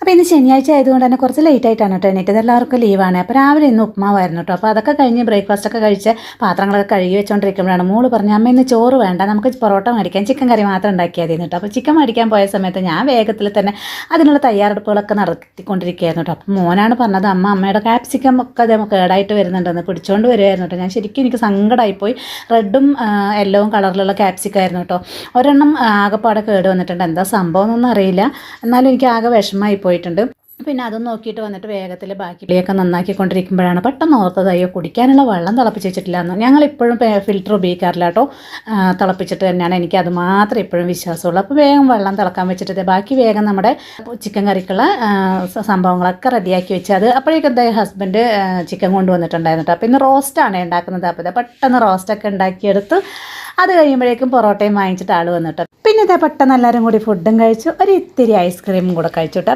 അപ്പോൾ ഇന്ന് ശനിയാഴ്ച ആയതുകൊണ്ട് തന്നെ കുറച്ച് ലേറ്റ് ആയിട്ടാണ് കേട്ടോ എണീറ്റത്. എല്ലാവർക്കും ലീവാണ്. അപ്പോൾ രാവിലെ ഇന്ന് ഉപ്മാവായിരുന്നു കേട്ടോ. അപ്പോൾ അതൊക്കെ കഴിഞ്ഞ് ബ്രേക്ക്ഫാസ്റ്റൊക്കെ കഴിച്ച് പാത്രങ്ങളൊക്കെ കഴുകി വെച്ചുകൊണ്ടിരിക്കുമ്പോഴാണ് മോള് പറഞ്ഞു, അമ്മ ഇന്ന് ചോറ് വേണ്ട, നമുക്ക് പൊറോട്ട മേടിക്കാൻ, ചിക്കൻ കറി മാത്രം ഉണ്ടാക്കിയാൽ മതി കേട്ടോ. അപ്പോൾ ചിക്കൻ മേടിക്കാൻ പോയ സമയത്ത് ഞാൻ വേഗത്തിൽ തന്നെ അതിനുള്ള തയ്യാറെടുപ്പുകളൊക്കെ നടത്തിക്കൊണ്ടിരിക്കുകയായിരുന്നു കേട്ടോ. അപ്പോൾ മോനാണ് പറഞ്ഞത്, അമ്മയുടെ ക്യാപ്സിക്കം ഒക്കെ കേടായിട്ട് വരുന്നുണ്ടെന്ന് പിടിച്ചുകൊണ്ട് വരുമായിരുന്നു കേട്ടോ. ഞാൻ ശരിക്കും എനിക്ക് സങ്കടമായിപ്പോയി. റെഡും യെല്ലോവും കളറിലുള്ള ക്യാപ്സിക്കായിരുന്നു കേട്ടോ. ഒരെണ്ണം ആകെപ്പാടെ കേട് വന്നിട്ടുണ്ട്. എന്താ സംഭവം എന്നൊന്നും അറിയില്ല. എന്നാലും എനിക്ക് ആകെ വിഷമമായി പോയിട്ടുണ്ട്. പിന്നെ അതും നോക്കിയിട്ട് വന്നിട്ട് വേഗത്തിൽ ബാക്കിയൊക്കെ നന്നാക്കിക്കൊണ്ടിരിക്കുമ്പോഴാണ് പെട്ടെന്ന് ഓർത്തത്, അയ്യോ കുടിക്കാനുള്ള വെള്ളം തിളപ്പിച്ച് വെച്ചിട്ടില്ല എന്ന്. ഞങ്ങളിപ്പോഴും ഫിൽറ്റർ ഉപയോഗിക്കാറില്ല കേട്ടോ. തിളപ്പിച്ചിട്ട് തന്നെയാണ്, എനിക്ക് അത് മാത്രമേ ഇപ്പോഴും വിശ്വാസമുള്ളൂ. അപ്പോൾ വേഗം വെള്ളം തിളക്കാൻ വെച്ചിട്ട് ബാക്കി വേഗം നമ്മുടെ ചിക്കൻ കറിക്കുള്ള സംഭവങ്ങളൊക്കെ റെഡിയാക്കി വെച്ച് അത് അപ്പോഴേക്കും എന്താ ഹസ്ബൻഡ് ചിക്കൻ കൊണ്ടുവന്നിട്ടുണ്ടായിരുന്നു കേട്ടോ. അപ്പോൾ ഇന്ന് റോസ്റ്റാണ് ഉണ്ടാക്കുന്നത്. അപ്പോൾ പെട്ടെന്ന് റോസ്റ്റൊക്കെ ഉണ്ടാക്കിയെടുത്ത് അത് കഴിയുമ്പോഴേക്കും പൊറോട്ടയും വാങ്ങിച്ചിട്ട് ആൾ വന്നിട്ട് പിന്നെ ഇതേ പെട്ടെന്ന് എല്ലാവരും കൂടി ഫുഡും കഴിച്ചു, ഒരു ഇത്തിരി ഐസ്ക്രീമും കൂടെ കഴിച്ചു കേട്ടോ.